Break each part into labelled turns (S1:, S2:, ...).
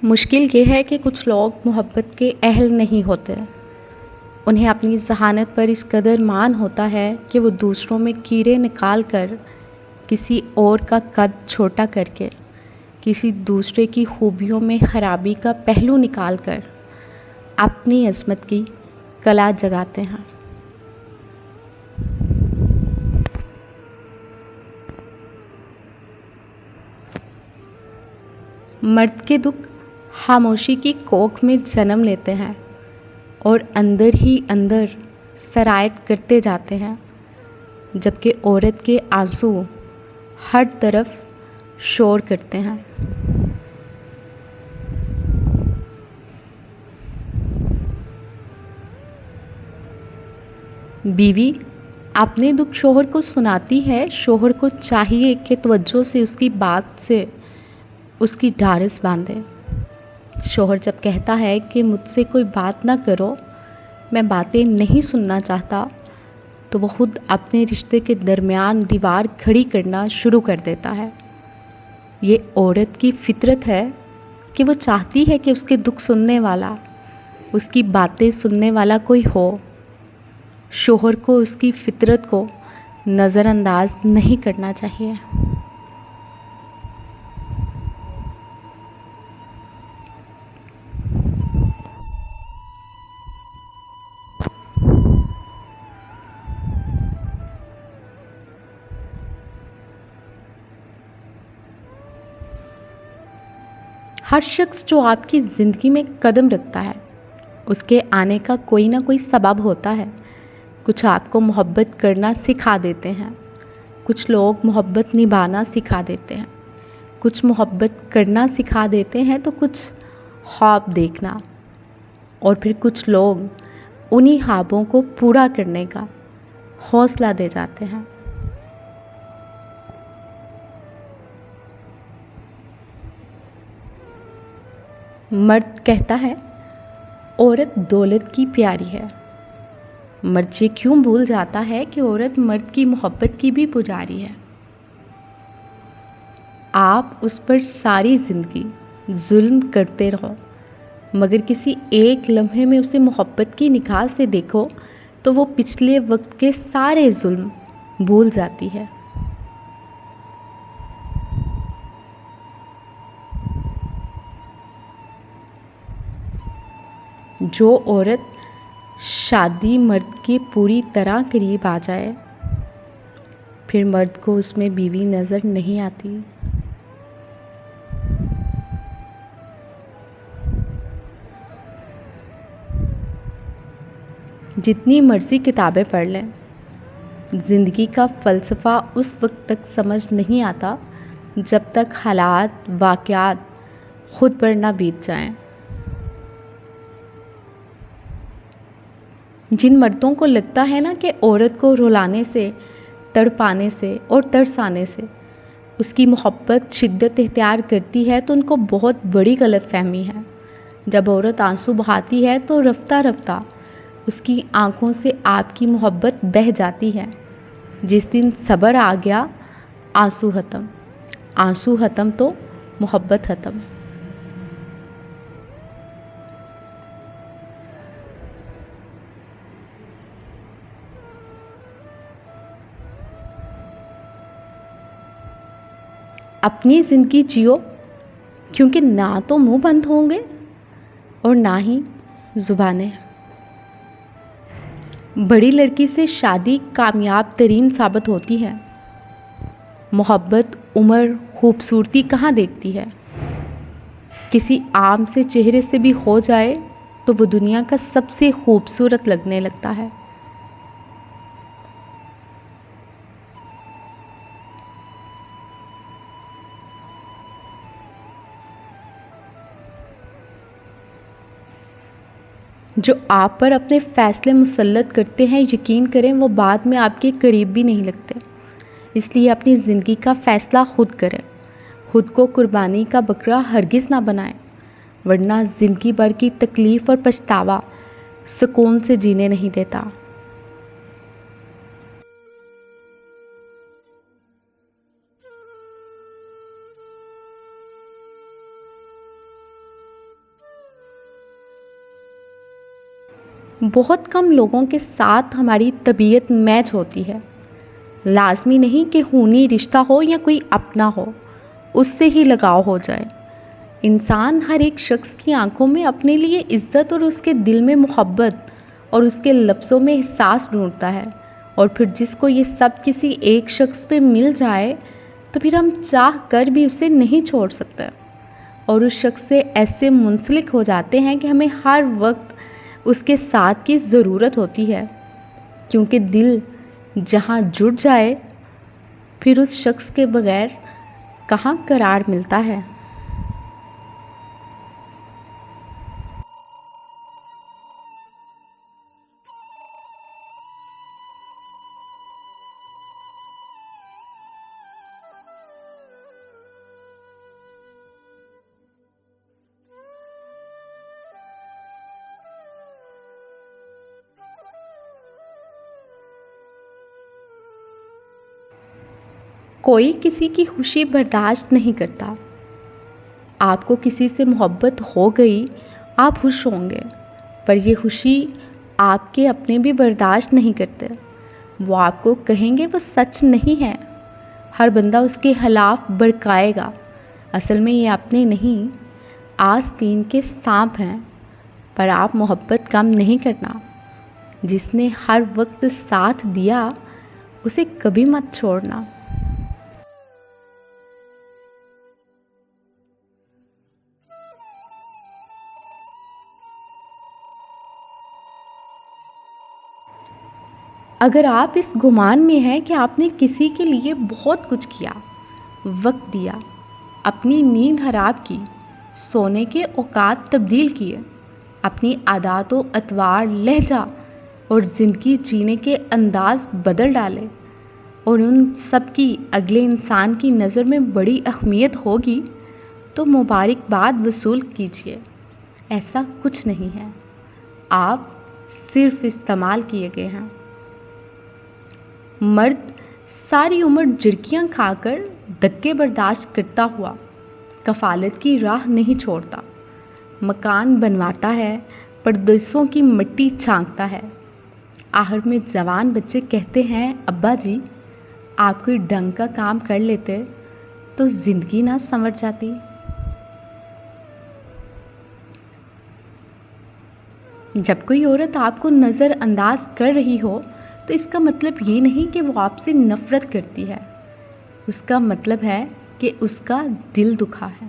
S1: मुश्किल ये है कि कुछ लोग मोहब्बत के अहल नहीं होते। उन्हें अपनी ज़हानत पर इस कदर मान होता है कि वो दूसरों में कीड़े निकाल कर, किसी और का कद छोटा करके, किसी दूसरे की खूबियों में खराबी का पहलू निकाल कर अपनी अज़मत की कला जगाते हैं। मर्द के दुख खामोशी की कोख में जन्म लेते हैं और अंदर ही अंदर सरायत करते जाते हैं, जबकि औरत के आंसू हर तरफ शोर करते हैं। बीवी अपने दुख शोहर को सुनाती है। शोहर को चाहिए कि तवज्जो से उसकी बात से उसकी ढाढ़स बांधे। शोहर जब कहता है कि मुझसे कोई बात ना करो, मैं बातें नहीं सुनना चाहता, तो वो खुद अपने रिश्ते के दरमियान दीवार खड़ी करना शुरू कर देता है। ये औरत की फितरत है कि वो चाहती है कि उसके दुख सुनने वाला, उसकी बातें सुनने वाला कोई हो। शोहर को उसकी फितरत को नज़रअंदाज नहीं करना चाहिए। हर शख्स जो आपकी ज़िंदगी में कदम रखता है, उसके आने का कोई ना कोई सबब होता है। कुछ आपको मोहब्बत करना सिखा देते हैं, कुछ लोग मोहब्बत निभाना सिखा देते हैं, कुछ मोहब्बत करना सिखा देते हैं, तो कुछ ख्वाब देखना, और फिर कुछ लोग उन्हीं ख्वाबों को पूरा करने का हौसला दे जाते हैं। मर्द कहता है औरत दौलत की प्यारी है। मर्द ये क्यों भूल जाता है कि औरत मर्द की मोहब्बत की भी पुजारी है। आप उस पर सारी ज़िंदगी जुल्म करते रहो, मगर किसी एक लम्हे में उसे मोहब्बत की निगाह से देखो तो वो पिछले वक्त के सारे जुल्म भूल जाती है। जो औरत शादी मर्द के पूरी तरह करीब आ जाए, फिर मर्द को उसमें बीवी नज़र नहीं आती। जितनी मर्ज़ी किताबें पढ़ लें, ज़िंदगी का फ़लसफ़ा उस वक्त तक समझ नहीं आता जब तक हालात वाक़यात खुद पर ना बीत जाएं। जिन मर्दों को लगता है ना कि औरत को रुलाने से, तड़पाने से और तरसाने से उसकी मोहब्बत शिद्दत इख्तियार करती है, तो उनको बहुत बड़ी गलतफहमी है। जब औरत आंसू बहाती है तो रफ्ता रफ्ता उसकी आंखों से आपकी मोहब्बत बह जाती है। जिस दिन सब्र आ गया, आंसू ख़त्म। आंसू ख़त्म तो मोहब्बत ख़त्म। अपनी ज़िंदगी जियो, क्योंकि ना तो मुंह बंद होंगे और ना ही ज़ुबानें। बड़ी लड़की से शादी कामयाब तरीन साबित होती है। मोहब्बत उम्र खूबसूरती कहाँ देखती है। किसी आम से चेहरे से भी हो जाए तो वो दुनिया का सबसे खूबसूरत लगने लगता है। जो आप पर अपने फ़ैसले मुसल्लत करते हैं, यकीन करें वो बाद में आपके करीब भी नहीं लगते। इसलिए अपनी ज़िंदगी का फ़ैसला खुद करें। खुद को कुर्बानी का बकरा हरगिज़ ना बनाएं, वरना ज़िंदगी भर की तकलीफ़ और पछतावा सुकून से जीने नहीं देता। बहुत कम लोगों के साथ हमारी तबीयत मैच होती है। लाज़मी नहीं कि खूनी रिश्ता हो या कोई अपना हो, उससे ही लगाव हो जाए। इंसान हर एक शख्स की आंखों में अपने लिए इज़्ज़त और उसके दिल में मोहब्बत और उसके लफ्ज़ों में एहसास ढूंढता है। और फिर जिसको ये सब किसी एक शख्स पे मिल जाए तो फिर हम चाह कर भी उसे नहीं छोड़ सकते और उस शख्स से ऐसे मुंसलिक हो जाते हैं कि हमें हर वक्त उसके साथ की ज़रूरत होती है, क्योंकि दिल जहाँ जुड़ जाए फिर उस शख्स के बगैर कहाँ करार मिलता है। कोई किसी की खुशी बर्दाश्त नहीं करता। आपको किसी से मोहब्बत हो गई, आप खुश होंगे, पर ये खुशी आपके अपने भी बर्दाश्त नहीं करते। वो आपको कहेंगे वो सच नहीं है। हर बंदा उसके खिलाफ भड़काएगा। असल में ये अपने नहीं, आस्तीन के सांप हैं। पर आप मोहब्बत कम नहीं करना। जिसने हर वक्त साथ दिया उसे कभी मत छोड़ना। अगर आप इस गुमान में हैं कि आपने किसी के लिए बहुत कुछ किया, वक्त दिया, अपनी नींद हराम की, सोने के औकात तब्दील किए, अपनी आदत व अतवार, लहजा और ज़िंदगी जीने के अंदाज बदल डाले और उन सब की अगले इंसान की नज़र में बड़ी अहमियत होगी, तो मुबारकबाद वसूल कीजिए। ऐसा कुछ नहीं है, आप सिर्फ इस्तेमाल किए गए हैं। मर्द सारी उम्र झिड़कियाँ खाकर धक्के बर्दाश्त करता हुआ कफालत की राह नहीं छोड़ता। मकान बनवाता है, परदेसों की मिट्टी छांकता है। आखिर में जवान बच्चे कहते हैं, अब्बा जी आप कोई ढंग का काम कर लेते तो ज़िंदगी ना संवर जाती। जब कोई औरत आपको नज़रअंदाज कर रही हो तो इसका मतलब ये नहीं कि वो आपसे नफ़रत करती है। उसका मतलब है कि उसका दिल दुखा है।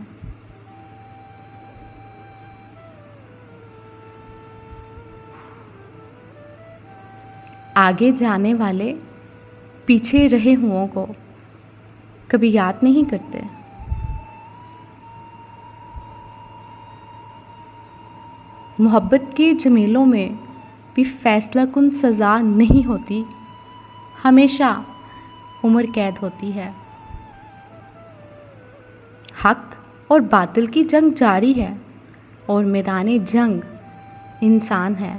S1: आगे जाने वाले पीछे रहे हुओं को कभी याद नहीं करते। मोहब्बत के झमेलों में भी फैसला कुन सज़ा नहीं होती, हमेशा उम्र कैद होती है। हक और बातिल की जंग जारी है और मैदान जंग इंसान है।